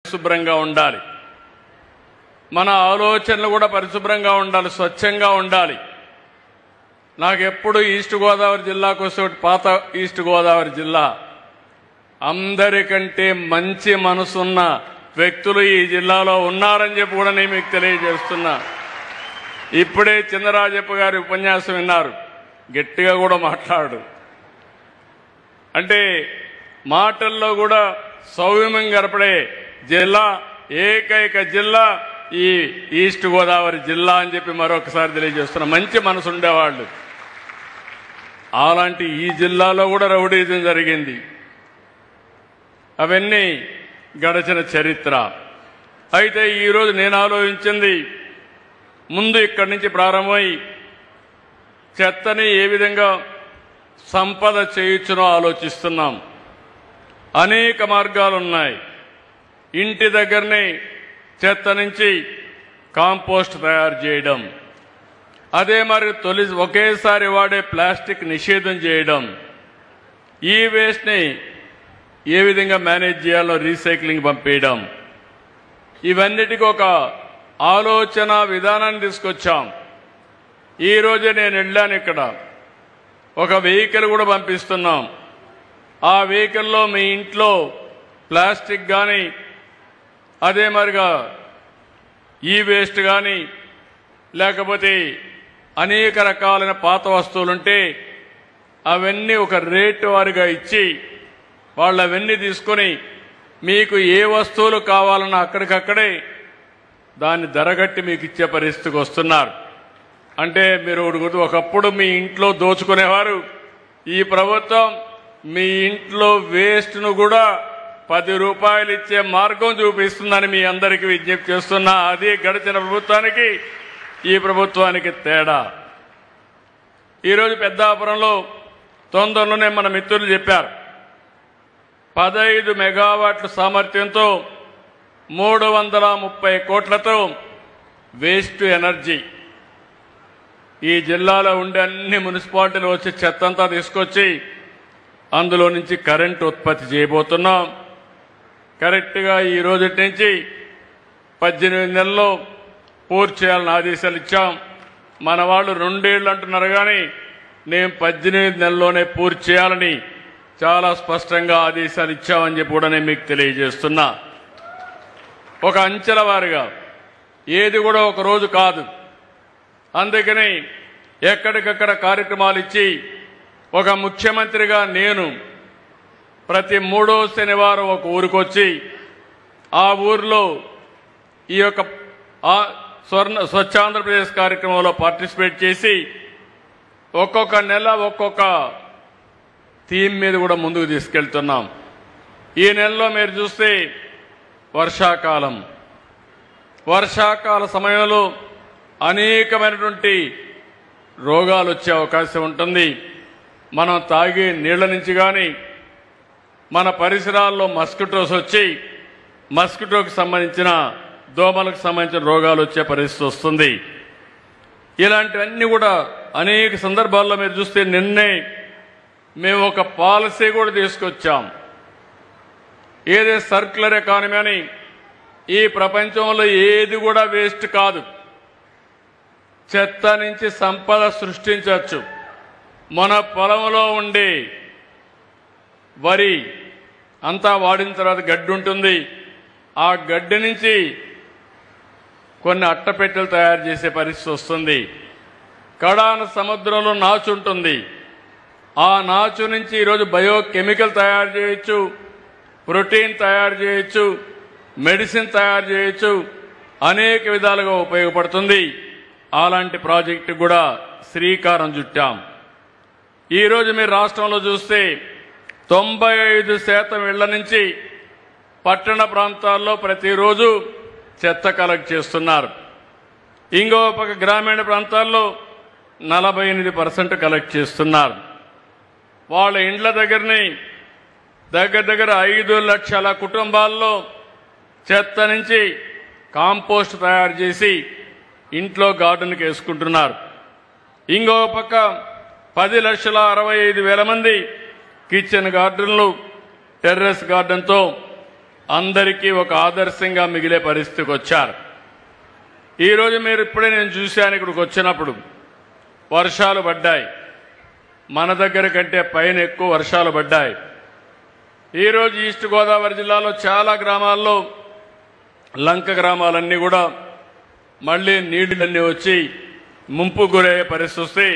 పరిశుభ్రంగా ఉండాలి. మన ఆలోచనలు కూడా పరిశుభ్రంగా ఉండాలి, స్వచ్ఛంగా ఉండాలి. నాకు ఎప్పుడు ఈస్ట్ గోదావరి జిల్లాకు వస్తే పాత ఈస్ట్ గోదావరి జిల్లా అందరికంటే మంచి మనసున్న వ్యక్తులు ఈ జిల్లాలో ఉన్నారని చెప్పి కూడా నేను మీకు తెలియజేస్తున్నా. ఇప్పుడే చిన్నరాజప్ప గారి ఉపన్యాసం విన్నారు, గట్టిగా కూడా మాట్లాడు అంటే మాటల్లో కూడా సౌమ్యం గడపడే జిల్లా, ఏకైక జిల్లా ఈ ఈస్ట్ గోదావరి జిల్లా అని చెప్పి మరొకసారి తెలియజేస్తున్నా. మంచి మనసు ఉండేవాళ్ళు. అలాంటి ఈ జిల్లాలో కూడా రౌడీజం జరిగింది. అవన్నీ గడచిన చరిత్ర. అయితే ఈరోజు నేను ఆలోచించింది, ముందు ఇక్కడి నుంచి ప్రారంభమై చెత్తని ఏ విధంగా సంపద చేయొచ్చునో ఆలోచిస్తున్నాం. అనేక మార్గాలు ఉన్నాయి. ఇంటి దగ్గరనే చెత్త నుంచి కాంపోస్ట్ తయారు చేయడం, అదే మరి ఒకేసారి వాడే ప్లాస్టిక్ నిషేధం చేయడం, ఈ వేస్ట్ని ఏ విధంగా మేనేజ్ చేయాలో రీసైక్లింగ్ పంపేయడం, ఇవన్నిటికీ ఒక ఆలోచన విధానాన్ని తీసుకొచ్చాం. ఈరోజే నేను వెళ్ళాను, ఇక్కడ ఒక వెహికల్ కూడా పంపిస్తున్నాం. ఆ వెహికల్లో మీ ఇంట్లో ప్లాస్టిక్ కానీ అదే మరిగా ఈ వేస్ట్ కానీ లేకపోతే అనేక రకాలైన పాత వస్తువులుంటే అవన్నీ ఒక రేటు వారిగా ఇచ్చి వాళ్ళు అవన్నీ తీసుకొని మీకు ఏ వస్తువులు కావాలన్నా అక్కడికక్కడే దాన్ని ధరగట్టి మీకు ఇచ్చే పరిస్థితికి వస్తున్నారు. అంటే మీరు ఒకప్పుడు మీ ఇంట్లో దోచుకునేవారు, ఈ ప్రభుత్వం మీ ఇంట్లో వేస్ట్ను కూడా 10 రూపాయలు ఇచ్చే మార్గం చూపిస్తుందని మీ అందరికీ విజ్ఞప్తి చేస్తున్నా. అది గడిచిన ప్రభుత్వానికి ఈ ప్రభుత్వానికి తేడా. ఈరోజు పెద్దాపురంలో తొందరలోనే మన మిత్రులు చెప్పారు, 15 మెగావాట్ల సామర్థ్యంతో 330 కోట్లతో వేస్ట్ ఎనర్జీ ఈ జిల్లాలో ఉండే అన్ని మున్సిపాలిటీలు వచ్చి చెత్తంతా తీసుకొచ్చి అందులో నుంచి కరెంటు ఉత్పత్తి చేయబోతున్నాం. కరెక్ట్గా ఈ రోజు నుంచి 18 నెలల్లో పూర్తి చేయాలని ఆదేశాలు ఇచ్చాం. మన వాళ్ళు 2 ఏళ్ళు అంటున్నారు, కానీ నేను 18 నెలల్లోనే పూర్తి చేయాలని చాలా స్పష్టంగా ఆదేశాలు ఇచ్చామని చెప్పి కూడా నేను మీకు తెలియజేస్తున్నా. ఒక అంచెల వారిగా, ఏది కూడా ఒక రోజు కాదు. అందుకని ఎక్కడికక్కడ కార్యక్రమాలు ఇచ్చి ఒక ముఖ్యమంత్రిగా నేను ప్రతి 3వ శనివారం ఒక ఊరికొచ్చి ఆ ఊరిలో ఈ యొక్క స్వచ్ఛ ఆంధ్రప్రదేశ్ కార్యక్రమంలో పార్టిసిపేట్ చేసి ఒక్కొక్క నెల ఒక్కొక్క థీమ్ మీద కూడా ముందుకు తీసుకెళ్తున్నాం. ఈ నెలలో మీరు చూస్తే వర్షాకాల సమయంలో అనేకమైనటువంటి రోగాలు వచ్చే అవకాశం ఉంటుంది. మనం తాగే నీళ్ల నుంచి కానీ మన పరిసరాల్లో మస్కిటోస్ వచ్చి మస్కిటోకి సంబంధించిన దోమలకు సంబంధించిన రోగాలు వచ్చే పరిస్థితి వస్తుంది. ఇలాంటివన్నీ కూడా అనేక సందర్భాల్లో మీరు చూస్తే నిన్నే మేము ఒక పాలసీ కూడా తీసుకొచ్చాం. ఏదే సర్క్యులర్ ఎకానమీ అని. ఈ ప్రపంచంలో ఏది కూడా వేస్ట్ కాదు. చెత్త నుంచి సంపద సృష్టించవచ్చు. మన పొలంలో ఉండే వరి అంతా వాడిన తర్వాత గడ్డి ఉంటుంది. ఆ గడ్డి నుంచి కొన్ని అట్టపెట్టెలు తయారు చేసే పరిస్థితి వస్తుంది. కడాన సముద్రంలో నాచు ఉంటుంది. ఆ నాచు నుంచి ఈరోజు బయోకెమికల్ తయారు చేయొచ్చు, ప్రోటీన్ తయారు చేయొచ్చు, మెడిసిన్ తయారు చేయొచ్చు, అనేక విధాలుగా ఉపయోగపడుతుంది. అలాంటి ప్రాజెక్టు కూడా శ్రీకారం చుట్టాం. ఈరోజు మీరు రాష్ట్రంలో చూస్తే 95% ఇళ్ల నుంచి పట్టణ ప్రాంతాల్లో ప్రతిరోజు చెత్త కలెక్ట్ చేస్తున్నారు. ఇంకో పక్క గ్రామీణ ప్రాంతాల్లో 48% కలెక్ట్ చేస్తున్నారు. వాళ్ళ ఇండ్ల దగ్గరని దగ్గర 5 లక్షల కుటుంబాల్లో చెత్త నుంచి కాంపోస్ట్ తయారు చేసి ఇంట్లో గార్డెన్కి వేసుకుంటున్నారు. ఇంకో పక్క 10,65,000 మంది కిచెన్ గార్డెన్లు, టెర్రస్ గార్డెన్తో అందరికీ ఒక ఆదర్శంగా మిగిలే పరిస్థితికి వచ్చారు. ఈరోజు మీరు ఇప్పుడే నేను చూశాను, ఇక్కడికి వచ్చినప్పుడు వర్షాలు పడ్డాయి. మన దగ్గర కంటే పైన ఎక్కువ వర్షాలు పడ్డాయి. ఈరోజు ఈస్ట్ గోదావరి జిల్లాలో చాలా గ్రామాల్లో లంక గ్రామాలన్నీ కూడా మళ్లీ నీళ్లన్నీ వచ్చి ముంపు గురయ్యే పరిస్థితి వస్తే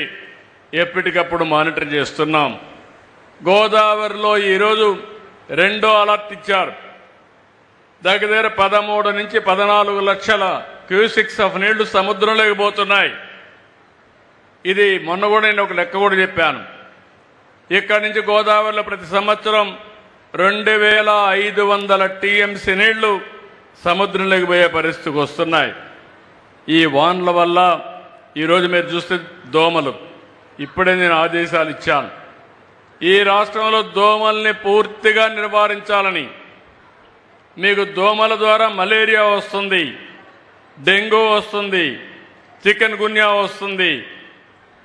ఎప్పటికప్పుడు మానిటర్ చేస్తున్నాం. గోదావరిలో ఈరోజు రెండో అలర్ట్ ఇచ్చారు. దగ్గర 13 నుంచి 14 లక్షల క్యూసిక్స్ ఆఫ్ నీళ్లు సముద్రంలోకి పోతున్నాయి. ఇది మొన్న కూడా నేను ఒక లెక్క కూడా చెప్పాను. ఇక్కడి నుంచి గోదావరిలో ప్రతి సంవత్సరం 2500 టీఎంసీ నీళ్లు సముద్రంలోకి పోయే పరిస్థితికి వస్తున్నాయి. ఈ వానల వల్ల ఈరోజు మీరు చూస్తే దోమలు, ఇప్పుడే నేను ఆదేశాలు ఇచ్చాను. ఈ రాష్ట్రంలో దోమల్ని పూర్తిగా నివారించాలని. మీకు దోమల ద్వారా మలేరియా వస్తుంది, డెంగ్యూ వస్తుంది, చికెన్ గున్యా వస్తుంది,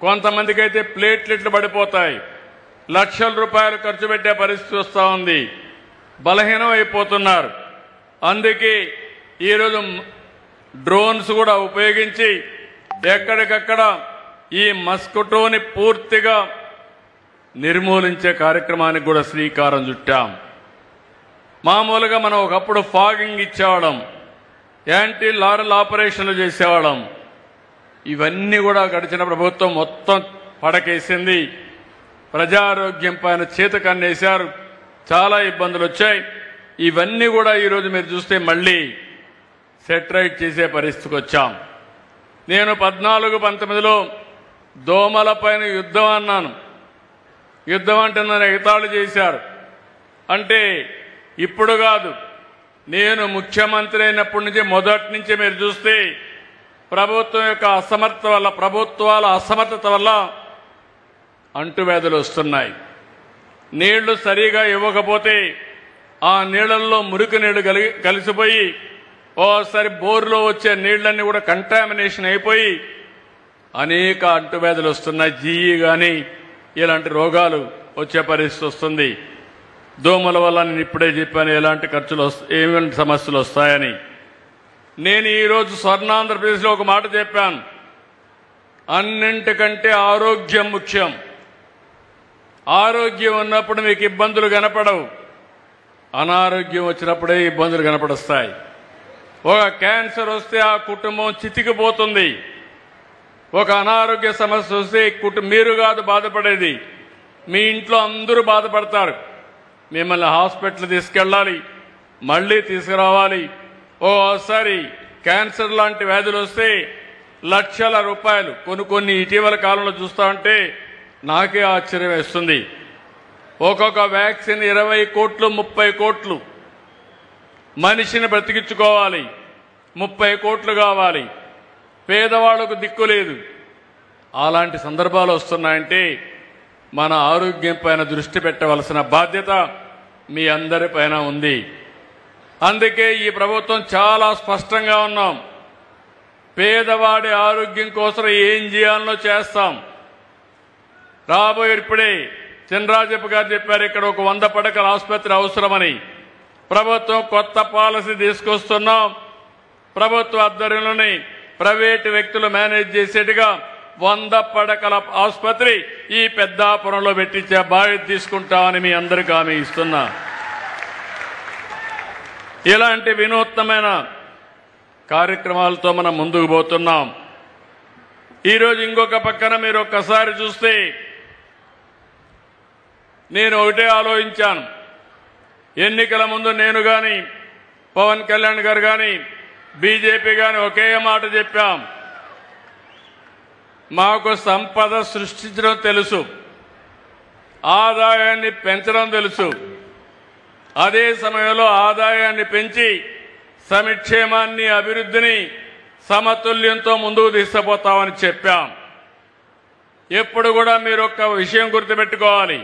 కొంతమందికి అయితే ప్లేట్లెట్లు పడిపోతాయి, లక్షల రూపాయలు ఖర్చు పెట్టే పరిస్థితి వస్తూ ఉంది, బలహీనం అయిపోతున్నారు. అందుకే ఈరోజు డ్రోన్స్ కూడా ఉపయోగించి ఎక్కడికక్కడ ఈ మస్కిటోని పూర్తిగా నిర్మూలించే కార్యక్రమానికి కూడా శ్రీకారం చుట్టాం. మామూలుగా మనం ఒకప్పుడు ఫాగింగ్ ఇచ్చేవాళ్ళం, యాంటీ లారల్ ఆపరేషన్లు చేసేవాళ్ళం. ఇవన్నీ కూడా గడిచిన ప్రభుత్వం మొత్తం పడకేసింది. ప్రజారోగ్యం పైన చేతకన్నేశారు, చాలా ఇబ్బందులు వచ్చాయి. ఇవన్నీ కూడా ఈరోజు మీరు చూస్తే మళ్ళీ సెటరైట్ చేసే పరిస్థితికి వచ్చాం. నేను 14-19లో దోమల పైన యుద్ధం అన్నాను. యుద్ధం అంటే నన్ను ఎగతాళి చేశారు. అంటే ఇప్పుడు కాదు, నేను ముఖ్యమంత్రి అయినప్పటి నుంచి మొదటి నుంచి మీరు చూస్తే ప్రభుత్వం యొక్క అసమర్థత వల్ల, ప్రభుత్వాల అసమర్థత వల్ల అంటువ్యాధులు వస్తున్నాయి. నీళ్లు సరిగా ఇవ్వకపోతే ఆ నీళ్లలో మురికి నీళ్లు కలిసిపోయి ఓసారి బోర్లో వచ్చే నీళ్లన్నీ కూడా కంటామినేషన్ అయిపోయి అనేక అంటువ్యాధులు వస్తున్నాయి. జీఈ కానీ ఇలాంటి రోగాలు వచ్చే పరిస్థితి వస్తుంది. దోమల వల్ల నేను ఇప్పుడే చెప్పాను ఎలాంటి ఖర్చులు ఏమైనా సమస్యలు వస్తాయని. నేను ఈరోజు స్వర్ణాంధ్రప్రదేశ్లో ఒక మాట చెప్పాను, అన్నింటికంటే ఆరోగ్యం ముఖ్యం. ఆరోగ్యం ఉన్నప్పుడు మీకు ఇబ్బందులు కనపడవు, అనారోగ్యం వచ్చినప్పుడే ఇబ్బందులు కనపడొస్తాయి. ఒక క్యాన్సర్ వస్తే ఆ కుటుంబం చితికిపోతుంది. ఒక అనారోగ్య సమస్య వస్తే మీరు కాదు బాధపడేది, మీ ఇంట్లో అందరూ బాధపడతారు. మిమ్మల్ని హాస్పిటల్ తీసుకెళ్ళాలి, మళ్ళీ తీసుకురావాలి. ఓసారి క్యాన్సర్ లాంటి వ్యాధులు వస్తే లక్షల రూపాయలు కొన్ని ఇటీవల కాలంలో చూస్తా ఉంటే నాకే ఆశ్చర్యం వేస్తుంది. ఒక్కొక్క వ్యాక్సిన్ 20 కోట్లు 30 కోట్లు. మనిషిని బ్రతికించుకోవాలి, 30 కోట్లు కావాలి. పేదవాళ్లకు దిక్కు లేదు. అలాంటి సందర్భాలు వస్తున్నాయంటే మన ఆరోగ్యం పైన దృష్టి పెట్టవలసిన బాధ్యత మీ అందరిపైన ఉంది. అందుకే ఈ ప్రభుత్వం చాలా స్పష్టంగా ఉన్నాం. పేదవాడి ఆరోగ్యం కోసం ఏం చేయాలనో చేస్తాం. రాబోయే ఇప్పుడే చినరాజప్ప గారు చెప్పారు, ఇక్కడ ఒక 100 పడకల ఆసుపత్రి అవసరమని. ప్రభుత్వం కొత్త పాలసీ తీసుకొస్తున్నాం. ప్రభుత్వ ఆధ్వర్యంలోని ప్రైవేటు వ్యక్తులు మేనేజ్ చేసేట్టుగా 100 పడకల ఆసుపత్రి ఈ పెద్దాపురంలో పెట్టించే బాధ్యత తీసుకుంటామని మీ అందరికీ హామీ ఇస్తున్నా. ఇలాంటి వినూత్నమైన కార్యక్రమాలతో మనం ముందుకు పోతున్నాం. ఈరోజు ఇంకొక పక్కన మీరు ఒక్కసారి చూస్తే నేను ఒకటే ఆలోచించాను. ఎన్నికల ముందు నేను కానీ పవన్ కళ్యాణ్ గారు కానీ బీజేపీ కానీ ఒకే మాట చెప్పాం, మాకు సంపద సృష్టించడం తెలుసు, ఆదాయాన్ని పెంచడం తెలుసు. అదే సమయంలో ఆదాయాన్ని పెంచి సంక్షేమాన్ని అభివృద్ధిని సమతుల్యంతో ముందుకు తీసుకుపోతామని చెప్పాం. ఎప్పుడు కూడా మీరు ఒక్క విషయం గుర్తుపెట్టుకోవాలి,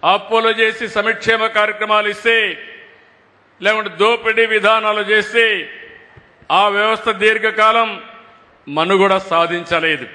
అప్పులు చేసి సంక్షేమ కార్యక్రమాలు ఇస్తే లేకుంటే దోపిడీ విధానాలు చేస్తే ఆ వ్యవస్థ దీర్ఘకాలం మనుగడ సాధించలేదు.